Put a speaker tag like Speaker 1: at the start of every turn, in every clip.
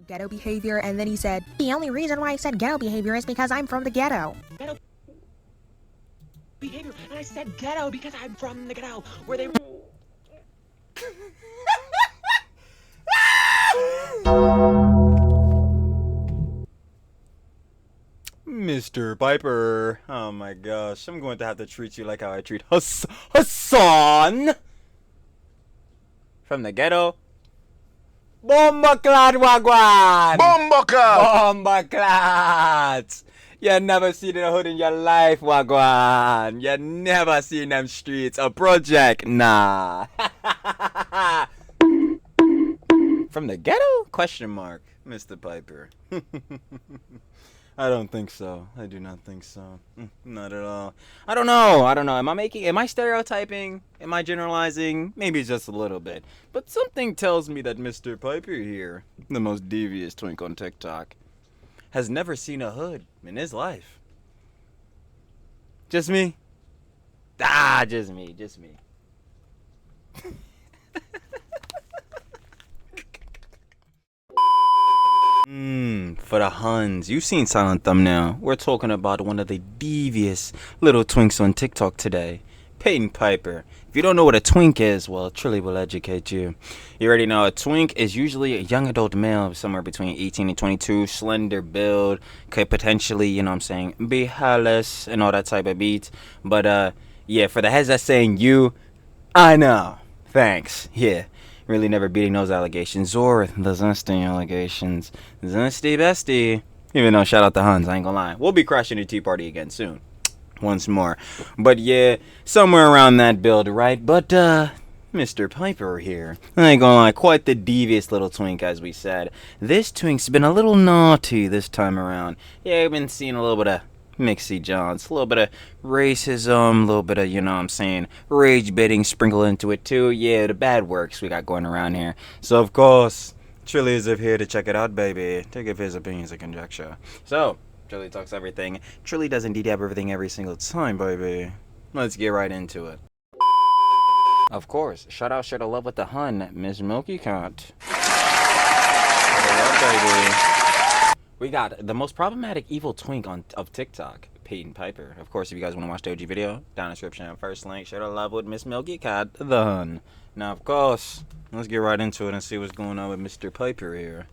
Speaker 1: ghetto behavior, and then he said, "The only reason why I said ghetto behavior is because I'm from the ghetto."
Speaker 2: Ghetto behavior, and I said ghetto because I'm from the ghetto, where they
Speaker 3: Mr. Pyper, oh my gosh, I'm going to have to treat you like how I treat Hassan from the ghetto. Bombaclat wagwan! Bombaclat! You never seen a hood in your life, wagwan. You never seen them streets. A project, nah. From the ghetto? Question mark, Mr. Pyper. I don't think so. I do not think so. Not at all. I don't know. Am I stereotyping? Am I generalizing? Maybe just a little bit. But something tells me that Mr. Pyper here, the most devious twink on TikTok, has never seen a hood in his life. Just me? Just me. For the Huns, you've seen silent thumbnail. We're talking about one of the devious little twinks on TikTok today, Peyton Pyper. If you don't know what a twink is, well, Trilly will educate you. You already know a twink is usually a young adult male, somewhere between 18 and 22, slender build, could potentially, you know what I'm saying, be hairless and all that type of beat. But yeah, for the heads that's saying you, I know. Thanks. Yeah. Really never beating those allegations or the zesty allegations. Zesty bestie. Even though shout out to Huns, I ain't gonna lie. We'll be crashing the Tea Party again soon. Once more. But yeah, somewhere around that build, right? But Mr. Pyper here. I ain't gonna lie, quite the devious little twink, as we said. This twink's been a little naughty this time around. Yeah, I've been seeing a little bit of Mixy Johns, a little bit of racism, a little bit of, you know what I'm saying, rage baiting sprinkled into it too. Yeah, the bad works we got going around here. So of course, Trilly is here to check it out, baby, to give his opinions and conjecture. So, Trilly talks everything. Trilly does indeed have everything every single time, baby. Let's get right into it. Of course, shout out, share the love with the Hun, Miss Milky Cat. Share the love, baby. We got the most problematic evil twink of TikTok, Peyton Pyper. Of course, if you guys want to watch the OG video, down in the description, first link, share the love with Miss Milky Cat, the Hun. Now, of course, let's get right into it and see what's going on with Mr. Pyper here.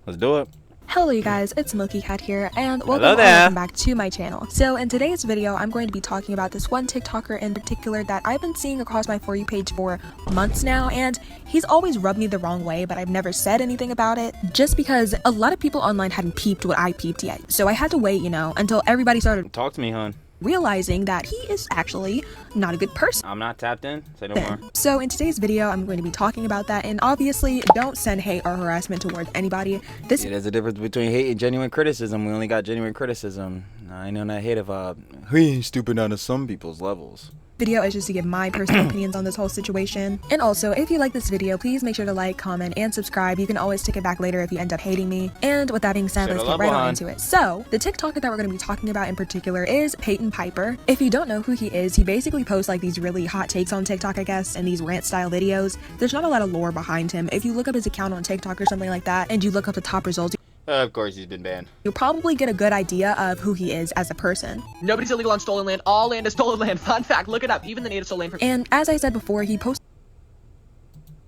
Speaker 3: Let's do it.
Speaker 1: Hello you guys, it's Milky Cat here, and welcome back to my channel. So in today's video, I'm going to be talking about this one TikToker in particular that I've been seeing across my For You page for months now, and he's always rubbed me the wrong way, but I've never said anything about it, just because a lot of people online hadn't peeped what I peeped yet. So I had to wait, you know, until everybody started
Speaker 3: Talk to me, Hun.
Speaker 1: Realizing that he is actually not a good person.
Speaker 3: I'm not tapped in. Say no more.
Speaker 1: So in today's video, I'm going to be talking about that, and obviously don't send hate or harassment towards anybody.
Speaker 3: Yeah, there's a difference between hate and genuine criticism. We only got genuine criticism. I know that hate of he ain't stupid down to some people's levels.
Speaker 1: Video is just to give my personal opinions on this whole situation. And also, if you like this video, please make sure to like, comment, and subscribe. You can always take it back later if you end up hating me. And with that being said, let's get right on into it. So, the TikToker that we're going to be talking about in particular is Peyton Pyper. If you don't know who he is, he basically posts like these really hot takes on TikTok, I guess, and these rant style videos. There's not a lot of lore behind him. If you look up his account on TikTok or something like that, and you look up the top results,
Speaker 3: of course he's been banned.
Speaker 1: You'll probably get a good idea of who he is as a person.
Speaker 2: Nobody's illegal on stolen land. All land is stolen land. Fun fact, look it up. Even the native stole land from.
Speaker 1: And as I said before, he posts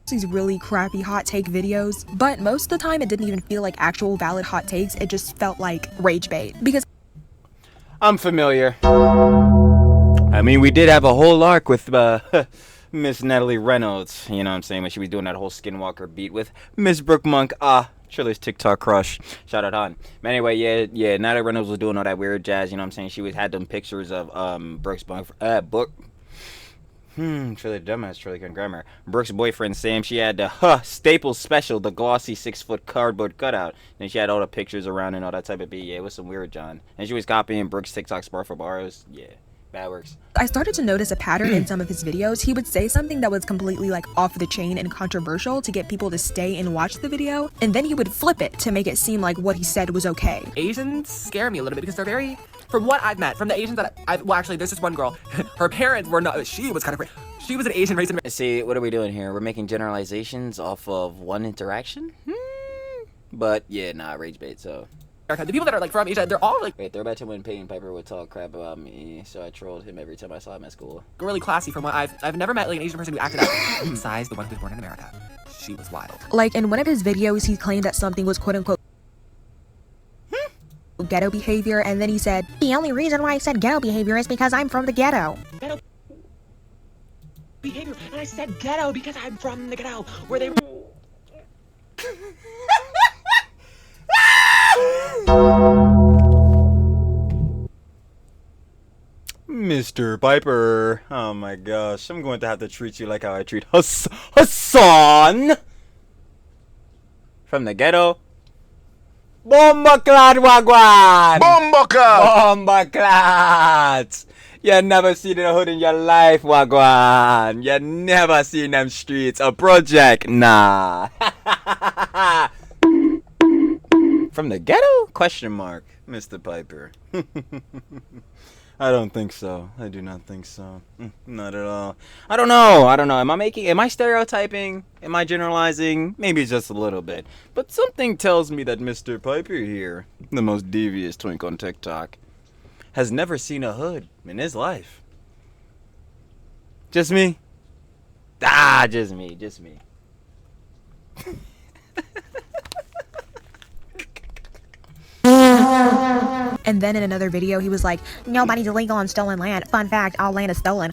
Speaker 1: these really crappy hot take videos, but most of the time it didn't even feel like actual valid hot takes. It just felt like rage bait. Because
Speaker 3: I'm familiar. I mean, we did have a whole arc with Miss Natalie Reynolds, you know what I'm saying, when she was doing that whole Skinwalker beat with Miss Brooke Monk. Trilly's TikTok crush. Shout out on. But anyway, yeah, Natalie Reynolds was doing all that weird jazz, you know what I'm saying? She had them pictures of Brooke's book. Trilly dumbass, Trilly couldn't grammar. Brooke's boyfriend Sam, she had the Staples Special, the glossy 6-foot cardboard cutout. And she had all the pictures around and all that type of beat. Yeah, it was some weird John. And she was copying Brooke's TikTok bar for bars. Yeah. Bad works.
Speaker 1: I started to notice a pattern in some of his videos. He would say something that was completely like off the chain and controversial to get people to stay and watch the video, and then he would flip it to make it seem like what he said was okay.
Speaker 2: Asians scare me a little bit because they're very, from what I've met, from the Asians that well, actually, there's this one girl. Her parents were not. She was kind of. She was an Asian race.
Speaker 3: See, what are we doing here? We're making generalizations off of one interaction. But yeah, nah, rage bait. So
Speaker 2: The people that are like from Asia, they're all like
Speaker 3: wait, throw back to when Peyton Pyper would talk crap about me, so I trolled him every time I saw him at school.
Speaker 2: really classy. From what I've never met like an Asian person who acted out. Besides the one who was born in America, she was wild.
Speaker 1: Like in one of his videos, he claimed that something was quote unquote ghetto behavior, and then he said, "The only reason why I said ghetto behavior is because I'm from the ghetto."
Speaker 2: Ghetto behavior, and I said ghetto because I'm from the ghetto, where they.
Speaker 3: Mr. Pyper, oh my gosh, I'm going to have to treat you like how I treat Hassan from the ghetto. Bombaclat wagwan! Bombaclat! You never seen the hood in your life, wagwan. You never seen them streets. A project, nah. From the ghetto? Question mark, Mr. Pyper. I don't think so. I do not think so. Not at all. I don't know. Am I stereotyping? Am I generalizing? Maybe just a little bit. But something tells me that Mr. Pyper here, the most devious twink on TikTok, has never seen a hood in his life. Just me? Just me.
Speaker 1: And then in another video, he was like, "Nobody's illegal on stolen land. Fun fact, all land is stolen."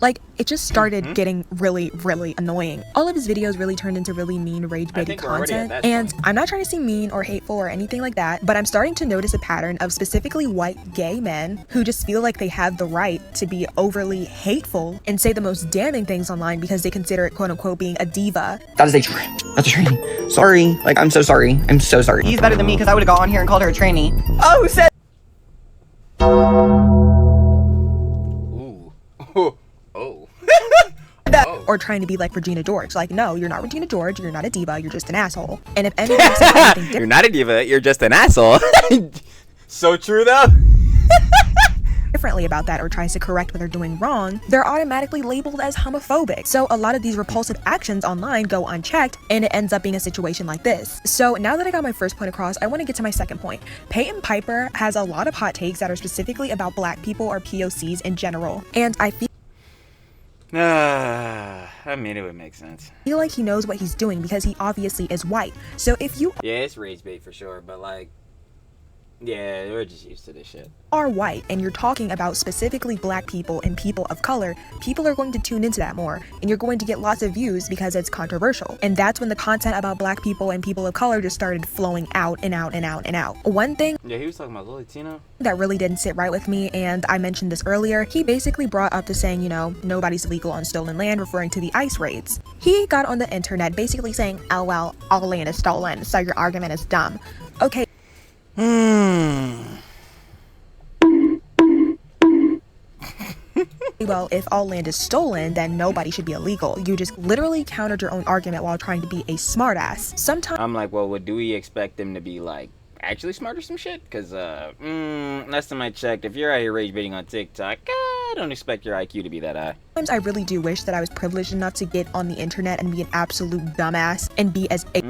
Speaker 1: Like, it just started getting really, really annoying. All of his videos really turned into really mean rage-baited content. And I'm not trying to seem mean or hateful or anything like that, but I'm starting to notice a pattern of specifically white gay men who just feel like they have the right to be overly hateful and say the most damning things online because they consider it quote-unquote being a diva.
Speaker 4: That's a trainee. Sorry. Like, I'm so sorry. I'm so sorry. He's better than me because I would have gone on here and called her a trainee. Oh, who said...
Speaker 1: Or trying to be like Regina George. Like, no, you're not Regina George, you're not a diva, you're just an asshole. And if anyone says anything different,
Speaker 3: you're not a diva, you're just an asshole. So true though.
Speaker 1: differently about that or tries to correct what they're doing wrong, they're automatically labeled as homophobic. So a lot of these repulsive actions online go unchecked, and it ends up being a situation like this. So now that I got my first point across, I want to get to my second point. Peyton Pyper has a lot of hot takes that are specifically about black people or POCs in general, and I
Speaker 3: mean, it would make sense.
Speaker 1: feel like he knows what he's doing because he obviously is white. So if you
Speaker 3: Yeah, it's rage bait for sure, but like, yeah, we're just used to this shit.
Speaker 1: are white and you're talking about specifically black people and people of color, people are going to tune into that more, and you're going to get lots of views because it's controversial. And that's when the content about black people and people of color just started flowing out and out and out and out. One thing
Speaker 3: Yeah, he was talking about Latino.
Speaker 1: that really didn't sit right with me, and I mentioned this earlier, he basically brought up to saying, you know, nobody's illegal on stolen land, referring to the ICE raids. He got on the internet basically saying, oh well, all land is stolen, so your argument is dumb. Okay. Well, if all land is stolen, then nobody should be illegal. You just literally countered your own argument while trying to be a smartass. Sometimes
Speaker 3: I'm like, well, do we expect them to be like actually smart or some shit? Because last time I checked, if you're out here rage baiting on TikTok, I don't expect your IQ to be that high.
Speaker 1: I really do wish that I was privileged enough to get on the internet and be an absolute dumbass and be as
Speaker 3: I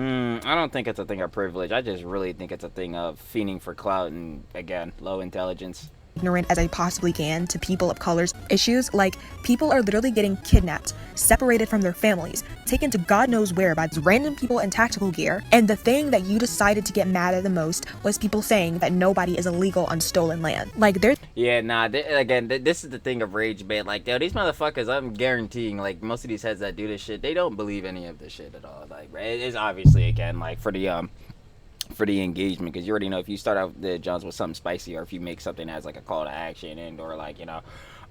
Speaker 3: don't think it's a thing of privilege. I just really think it's a thing of fiending for clout and, again, low intelligence.
Speaker 1: ignorant as I possibly can to people of color's issues. Like, people are literally getting kidnapped, separated from their families, taken to God knows where by random people in tactical gear, and the thing that you decided to get mad at the most was people saying that nobody is illegal on stolen land. Like, there's
Speaker 3: Yeah, nah, this is the thing of rage bait. Like, yo, these motherfuckers, I'm guaranteeing, like, most of these heads that do this shit, they don't believe any of this shit at all. Like, it's obviously, again, like, for the engagement, because you already know if you start out the Johns with something spicy, or if you make something as like a call to action and or like, you know,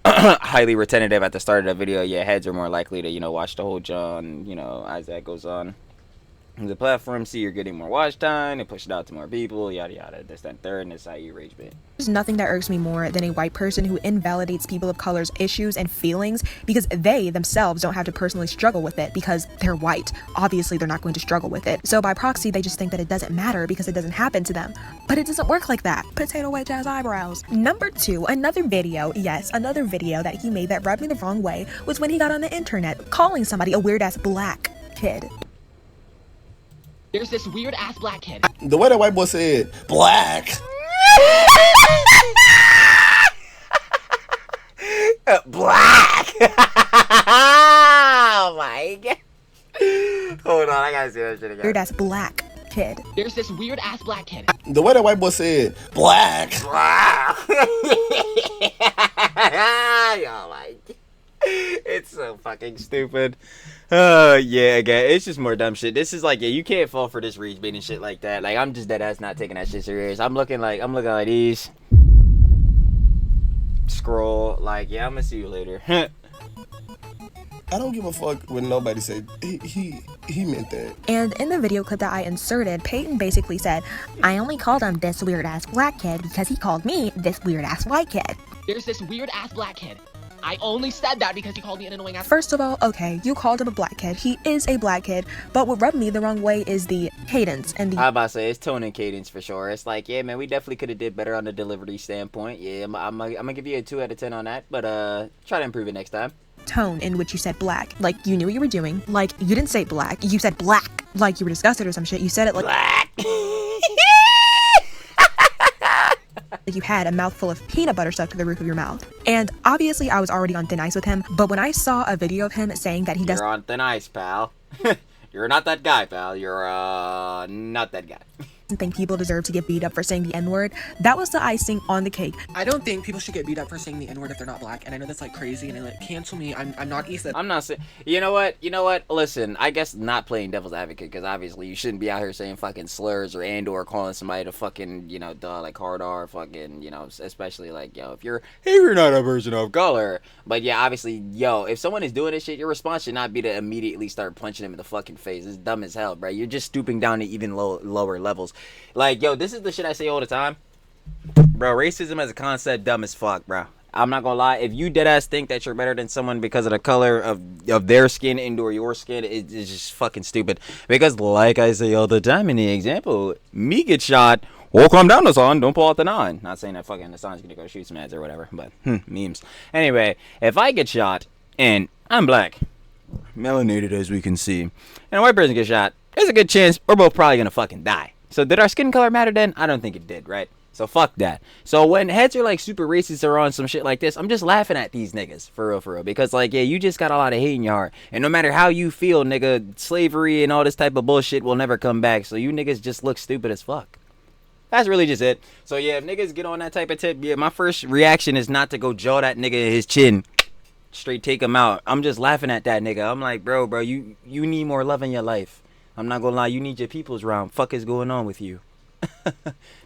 Speaker 3: highly retentive at the start of the video, your heads are more likely to, you know, watch the whole John, you know, as that goes on. The platform, see you're getting more watch time, and push it out to more people, yada yada, this, that, third, and this how you rage bait.
Speaker 1: There's nothing that irks me more than a white person who invalidates people of color's issues and feelings because they themselves don't have to personally struggle with it because they're white. Obviously, they're not going to struggle with it. So by proxy, they just think that it doesn't matter because it doesn't happen to them. But it doesn't work like that. Potato wedge ass eyebrows. Number 2, another video that he made that rubbed me the wrong way was when he got on the internet calling somebody a weird ass black kid.
Speaker 2: There's this weird ass black kid.
Speaker 5: The way that white boy said, black.
Speaker 3: Black. Oh my god. Hold on, I gotta see that shit again.
Speaker 1: Weird ass black kid.
Speaker 2: There's this weird ass black kid.
Speaker 5: The way that white boy said, black.
Speaker 3: Wow. Oh my god. It's so fucking stupid. Yeah, again, it's just more dumb shit. This is like, yeah, you can't fall for this rage bait and shit like that. Like, I'm just dead ass not taking that shit serious. I'm looking like these. Scroll, like, yeah, I'm gonna see you later.
Speaker 5: I don't give a fuck when nobody said he meant that.
Speaker 1: And in the video clip that I inserted, Peyton basically said, I only called him this weird ass black kid because he called me this weird ass white kid.
Speaker 2: There's this weird ass black kid. I only said that because he called me an annoying ass.
Speaker 1: First of all, okay, you called him a black kid. He is a black kid, but what rubbed me the wrong way is the cadence and the...
Speaker 3: I about to say, it's tone and cadence for sure. It's like, yeah, man, we definitely could have did better on the delivery standpoint. Yeah, I'm gonna give you a 2 out of 10 on that, but try to improve it next time.
Speaker 1: Tone in which you said black, like you knew what you were doing. Like, you didn't say black, you said black, like you were disgusted or some shit. You said it like
Speaker 3: black.
Speaker 1: like you had a mouthful of peanut butter stuck to the roof of your mouth. And obviously I was already on thin ice with him, but when I saw a video of him saying that he does...
Speaker 3: You're on thin ice, pal. You're not that guy, pal. You're not that guy.
Speaker 1: think people deserve to get beat up for saying the N-word, that was the icing on the cake.
Speaker 2: I don't think people should get beat up for saying the N-word if they're not black, and I know that's like crazy, and like cancel me. I'm not Issa.
Speaker 3: I'm not saying. You know what? Listen, I guess not playing devil's advocate, because obviously you shouldn't be out here saying fucking slurs or calling somebody to fucking, like hard R, fucking, especially like, if you're not a person of color. But yeah, obviously, if someone is doing this shit, your response should not be to immediately start punching them in the fucking face. It's dumb as hell, bro. You're just stooping down to even lower levels. Like, this is the shit I say all the time. Bro, racism as a concept, dumb as fuck, bro. I'm not gonna lie. If you deadass think that you're better than someone because of the color of their skin or your skin, it's just fucking stupid. Because like I say all the time in the example, me get shot, well, calm down, Hassan. Don't pull out the 9. Not saying that fucking Hassan's gonna go shoot some ads or whatever, but memes. Anyway, if I get shot and I'm black, melanated as we can see, and a white person gets shot, there's a good chance we're both probably gonna fucking die. So did our skin color matter then? I don't think it did, right? So fuck that. So when heads are like super racist or on some shit like this, I'm just laughing at these niggas, for real. Because like, you just got a lot of hate in your heart. And no matter how you feel, nigga, slavery and all this type of bullshit will never come back. So you niggas just look stupid as fuck. That's really just it. So yeah, if niggas get on that type of tip, my first reaction is not to go jaw that nigga in his chin. Straight take him out. I'm just laughing at that nigga. I'm like, bro, you need more love in your life. I'm not gonna lie, you need your peoples around. Fuck is going on with you?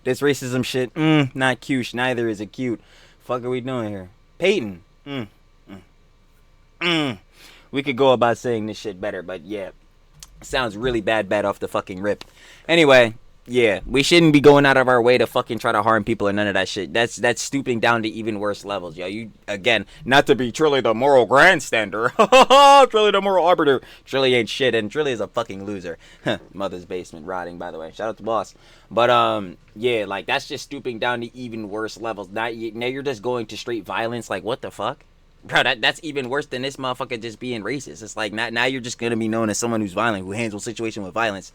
Speaker 3: This racism shit, not cute. Neither is it cute. Fuck are we doing here? Peyton, we could go about saying this shit better, but yeah, sounds really bad off the fucking rip. Anyway, yeah, we shouldn't be going out of our way to fucking try to harm people or none of that shit. That's stooping down to even worse levels, yo. You, again, not to be Trilly the moral grandstander. Trilly the moral arbiter. Trilly ain't shit, and Trilly is a fucking loser. Mother's basement rotting, by the way. Shout out to boss. But, yeah, like, that's just stooping down to even worse levels. Now you're just going to straight violence. Like, what the fuck? Bro, that's even worse than this motherfucker just being racist. It's like, now you're just gonna be known as someone who's violent, who handles situation with violence.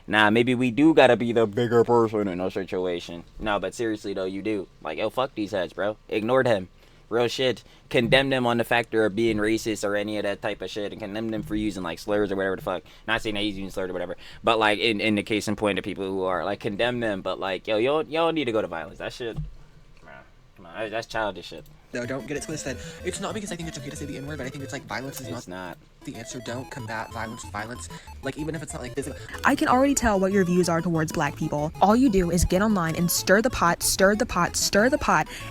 Speaker 3: Nah, maybe we do gotta be the bigger person in a situation. No, but seriously though, you do. Like, yo, fuck these heads, bro. Ignored him. Real shit. Condemn them on the factor of being racist or any of that type of shit, and condemn them for using like slurs or whatever the fuck. Not saying that he's using slurs or whatever, but like in the case in point of people who are like, condemn them, but like, yo, you don't need to go to violence. That shit, come on, that's childish shit.
Speaker 2: No, don't get it twisted. It's not because I think it's okay to say the N-word, but I think it's like violence is not the answer. Don't combat violence with violence. Like, even if it's not like physical.
Speaker 1: I can already tell what your views are towards black people. All you do is get online and stir the pot,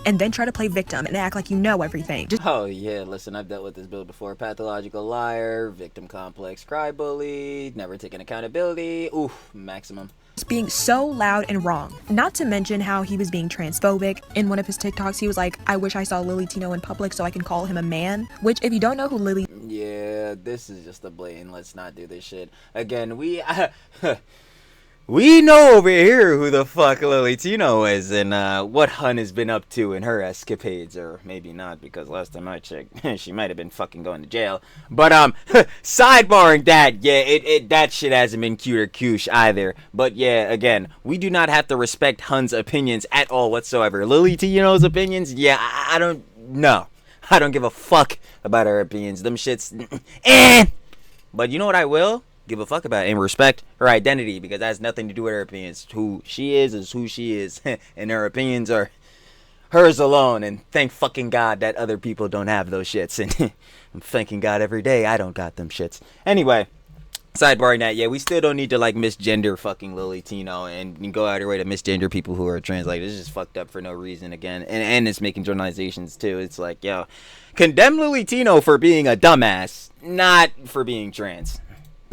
Speaker 1: and then try to play victim and act like you know everything.
Speaker 3: Oh yeah, listen, I've dealt with this build before. Pathological liar, victim complex, cry bully, never taking accountability. Oof, maximum.
Speaker 1: Being so loud and wrong. Not to mention how he was being transphobic. In one of his TikToks, he was like, I wish I saw Lily Tino in public so I can call him a man. Which, if you don't know who Lily...
Speaker 3: Yeah, this is just a blatant, let's not do this shit. Again, We know over here who the fuck Lily Tino is and what Hun has been up to in her escapades, or maybe not, because last time I checked, she might have been fucking going to jail. But sidebarring that, yeah, that shit hasn't been cute or coosh either. But yeah, again, we do not have to respect Hun's opinions at all whatsoever. Lily Tino's opinions, yeah, I don't know. I don't give a fuck about her opinions. Them shits, But you know what I will give a fuck about and respect her identity, because that has nothing to do with her opinions. Who she is who she is, and her opinions are hers alone. And thank fucking God that other people don't have those shits. And I'm thanking God every day I don't got them shits. Anyway, sidebarring that, yeah, we still don't need to like misgender fucking Lily Tino and go out of your way to misgender people who are trans. Like, it's just fucked up for no reason again. And it's making generalizations too. It's like, yo, condemn Lily Tino for being a dumbass, not for being trans.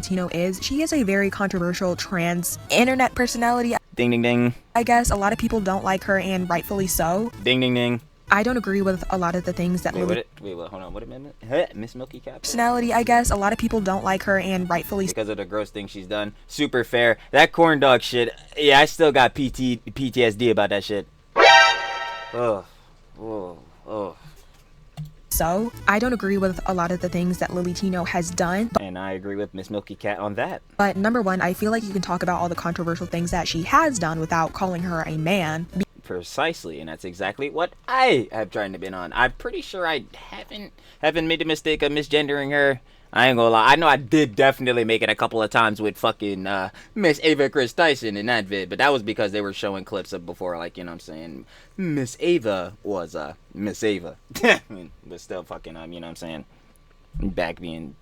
Speaker 1: Tino is. She is a very controversial trans internet personality.
Speaker 3: Ding ding ding.
Speaker 1: I guess a lot of people don't like her, and rightfully so.
Speaker 3: Ding ding ding.
Speaker 1: I don't agree with a lot of the things that
Speaker 3: Wait, hold on. What a minute. Miss Milky Cap.
Speaker 1: Personality, I guess a lot of people don't like her, and rightfully so.
Speaker 3: Because of the gross thing she's done. Super fair. That corn dog shit. Yeah, I still got PTSD about that shit. Oh.
Speaker 1: So, I don't agree with a lot of the things that Lily Tino has done.
Speaker 3: And I agree with Miss Milky Cat on that.
Speaker 1: But number one, I feel like you can talk about all the controversial things that she has done without calling her a man.
Speaker 3: Precisely, and that's exactly what I have tried to been on. I'm pretty sure I haven't made the mistake of misgendering her. I ain't gonna lie. I know I did definitely make it a couple of times with fucking Miss Ava Chris Tyson in that vid, but that was because they were showing clips of before, like, you know what I'm saying, Miss Ava was Miss Ava. But still fucking, you know what I'm saying, back being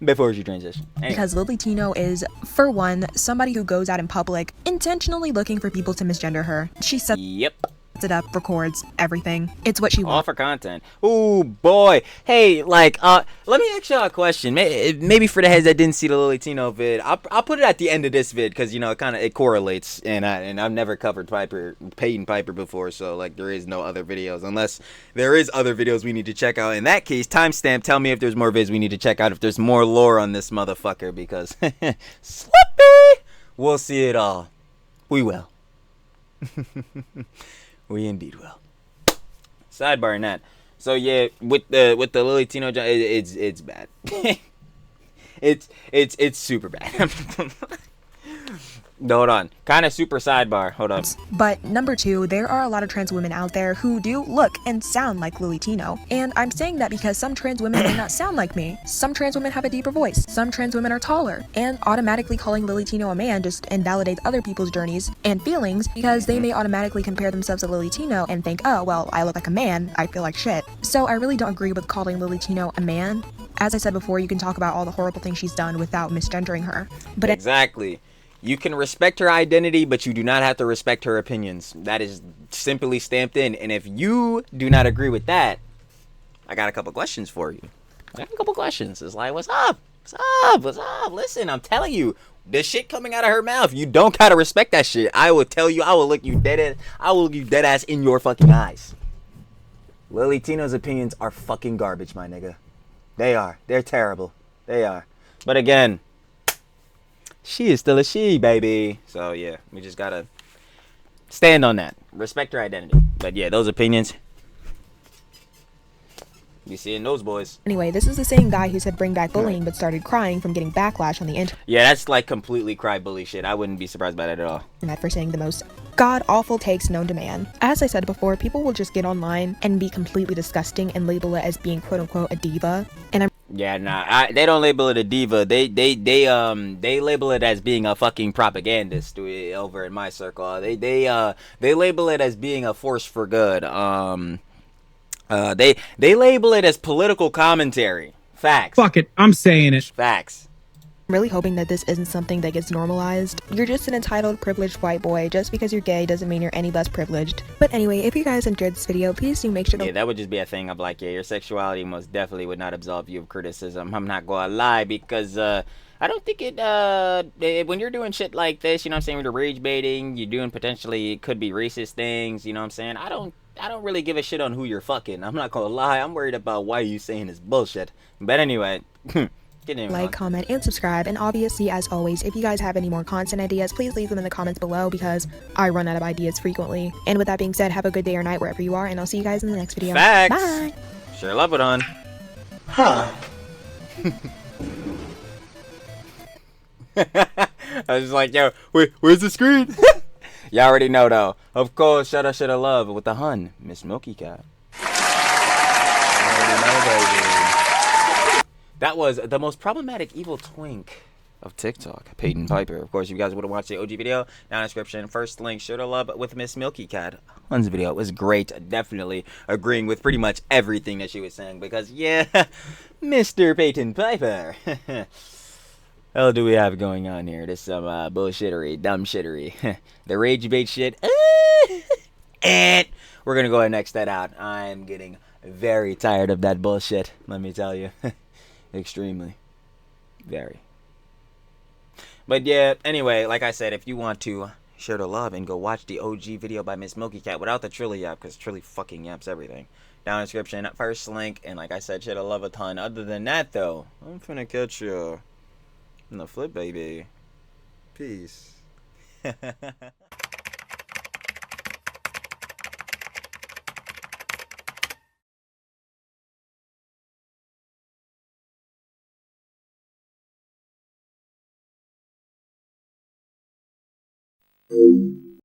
Speaker 3: before she transitioned. Anyway.
Speaker 1: Because Lily Tino is, for one, somebody who goes out in public intentionally looking for people to misgender her. She sets it up, records everything. It's what she wants.
Speaker 3: All for content. Ooh, boy. Hey, like, let me ask y'all a question. Maybe for the heads that didn't see the Lily Tino vid, I'll put it at the end of this vid, because, you know, it correlates, and I've never covered Peyton Pyper before, so, like, there is no other videos, unless there is other videos we need to check out. In that case, timestamp, tell me if there's more vids we need to check out, if there's more lore on this motherfucker, because, Slippy! We'll see it all. We will. We indeed will. Sidebar in that. So yeah, with the Lily Tino, it's bad. it's super bad. Hold on. Kind of super sidebar. Hold on.
Speaker 1: But number two, there are a lot of trans women out there who do look and sound like Lily Tino. And I'm saying that because some trans women may not sound like me. Some trans women have a deeper voice. Some trans women are taller. And automatically calling Lily Tino a man just invalidates other people's journeys and feelings, because they may automatically compare themselves to Lily Tino and think, oh, well, I look like a man, I feel like shit. So I really don't agree with calling Lily Tino a man. As I said before, you can talk about all the horrible things she's done without misgendering her. But
Speaker 3: exactly. You can respect her identity, but you do not have to respect her opinions. That is simply stamped in. And if you do not agree with that, I got a couple questions for you. It's like, what's up? What's up? Listen, I'm telling you, the shit coming out of her mouth, you don't gotta respect that shit. I will tell you, I will look you dead ass in your fucking eyes. Lily Tino's opinions are fucking garbage, my nigga. They are. They're terrible. They are. But again, she is still a she, baby. So yeah, we just gotta stand on that. Respect her identity. But yeah, those opinions, you seeing those boys.
Speaker 1: Anyway, this is the same guy who said bring back bullying but started crying from getting backlash on the internet.
Speaker 3: Yeah, that's like completely cry bully shit. I wouldn't be surprised by that at all.
Speaker 1: For saying the most god-awful takes known to man. As I said before, people will just get online and be completely disgusting and label it as being quote-unquote a diva. And
Speaker 3: they don't label it a diva. They label it as being a fucking propagandist over in my circle. They label it as being a force for good. They label it as political commentary. Facts.
Speaker 6: Fuck it, I'm saying it.
Speaker 3: Facts.
Speaker 1: I'm really hoping that this isn't something that gets normalized. You're just an entitled, privileged white boy. Just because you're gay doesn't mean you're any less privileged. But anyway, if you guys enjoyed this video, please do make sure to...
Speaker 3: Yeah, that would just be a thing of like, yeah, your sexuality most definitely would not absolve you of criticism. I'm not gonna lie, because I don't think when you're doing shit like this, you know what I'm saying, when you're rage baiting, you're doing potentially, it could be racist things, you know what I'm saying, I don't really give a shit on who you're fucking. I'm not gonna lie, I'm worried about why you saying this bullshit. But anyway, Get in
Speaker 1: like,
Speaker 3: on.
Speaker 1: comment, and subscribe. And obviously, as always, if you guys have any more content ideas, please leave them in the comments below because I run out of ideas frequently. And with that being said, have a good day or night wherever you are, and I'll see you guys in the next video.
Speaker 3: Facts.
Speaker 1: Bye!
Speaker 3: Sure love it on.
Speaker 5: Huh.
Speaker 3: I was just like, yo, wait, where's the screen? Y'all already know though. Of course, shoulda love with the hun, Miss Milky Cat. Already know, baby. That was the most problematic evil twink of TikTok, Peyton Pyper. Of course, if you guys would have watched the OG video, down in the description, first link, shoulda love with Miss Milky Cat. Hun's video was great. Definitely agreeing with pretty much everything that she was saying because, yeah, Mr. Peyton Pyper. Hell do we have going on here? This some bullshittery, dumb shittery. The rage bait shit. And we're gonna go ahead and X that out. I'm getting very tired of that bullshit, let me tell you. Extremely. Very. But yeah, anyway, like I said, if you want to share the love and go watch the OG video by Miss Milky Cat without the Trilly yap, because Trilly fucking yaps everything. Down in the description, first link, and like I said, share the love a ton. Other than that though, I'm finna catch you in the flip, baby. Peace.
Speaker 5: Huh.